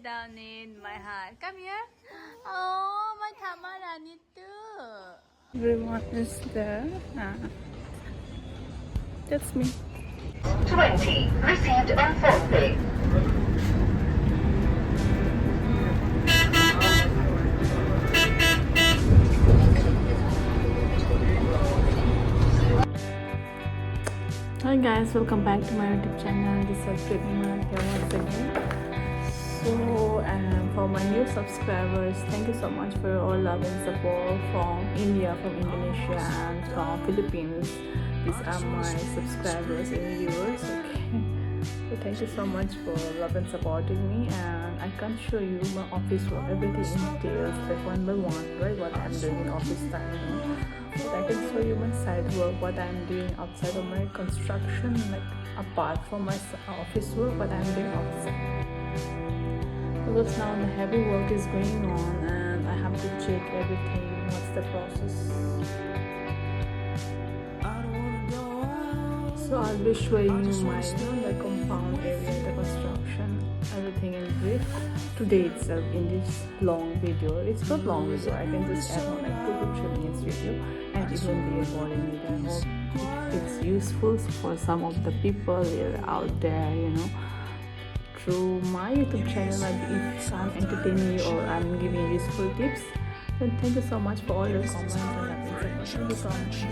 down in my heart. Come here. Oh, my Tamarani too. Everyone is there. That's me. 20 received on PhonePe. Hi guys, welcome back to my YouTube channel. This is Pratibha here once again. So, for my new subscribers, thank you so much for your all love and support from India, from Indonesia, and from Philippines. These are my subscribers and viewers. Okay, so thank you so much for love and supporting me. And I can show you my office work, everything in details, like one by one, right? What I'm doing in office time, But I can show you my side work, what I'm doing outside of my construction, like apart from my office work, what I'm doing outside. Because now the heavy work is going on and I have to check everything, what's the process. So I'll be showing you my the compound area, the construction, everything in brief today itself in this long video. It's not long video, I can just add on like 2 to 3 minutes video and it won't be a boring video. I hope it's useful for some of the people out there, through my YouTube channel. Like if I'm entertaining you or I'm giving you useful tips, then thank you so much for all your comments and everything. Thank you so much. Bye.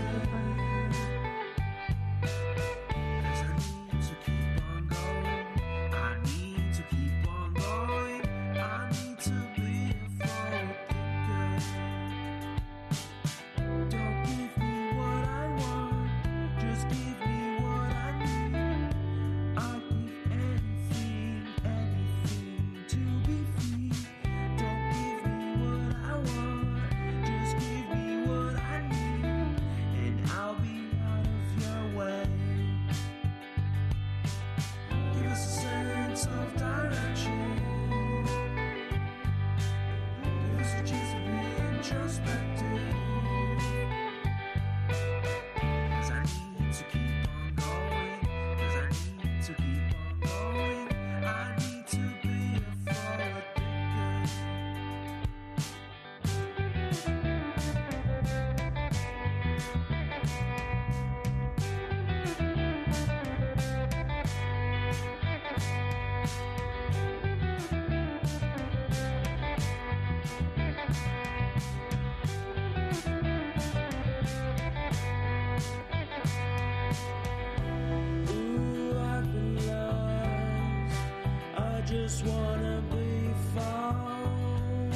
Just wanna be found.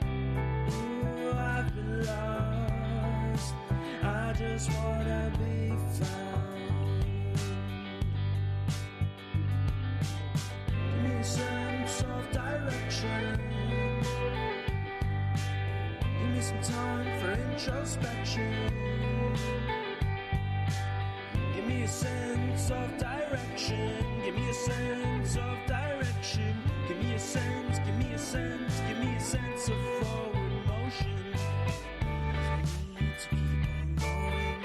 Ooh, I've been lost. I just wanna be found. Give me a sense of direction. Give me some time for introspection. Give me a sense of direction. Give me a sense of direction. Give me a sense, give me a sense, give me a sense of forward motion. We need to keep on going.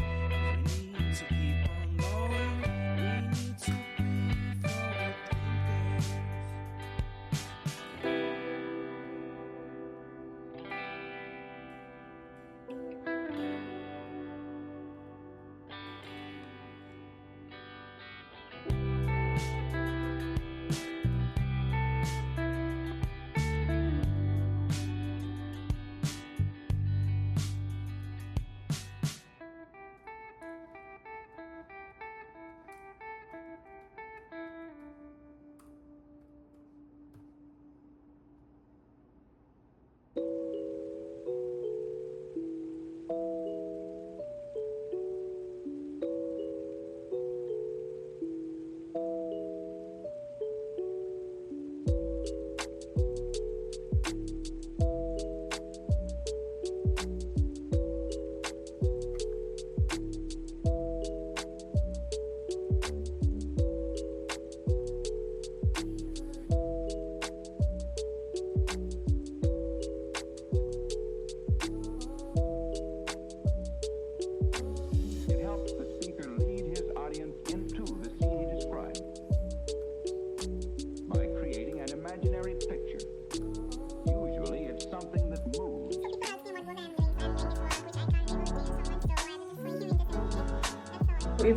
We need to keep on going. We need to be forward thinkers.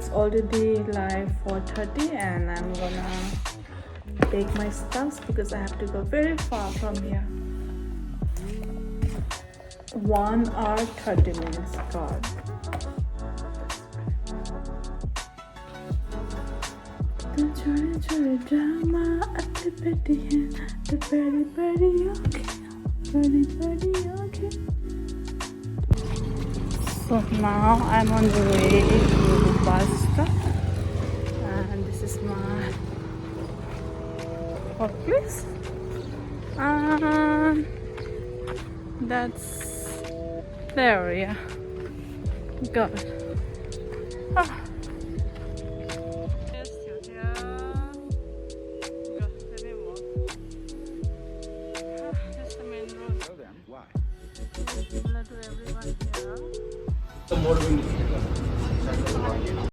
it's already like 4:30 and I'm gonna take my stuffs because I have to go very far from here. 1 hour 30 minutes. God. The छोटे छोटे drama अति पेटी है the बड़ी बड़ी आँखें. So now I'm on the way to the bus stop and this is my workplace and that's the area. God. Ah. Yes, yeah. God, let me walk. That's the main road. Why? Similar to everyone here. The more we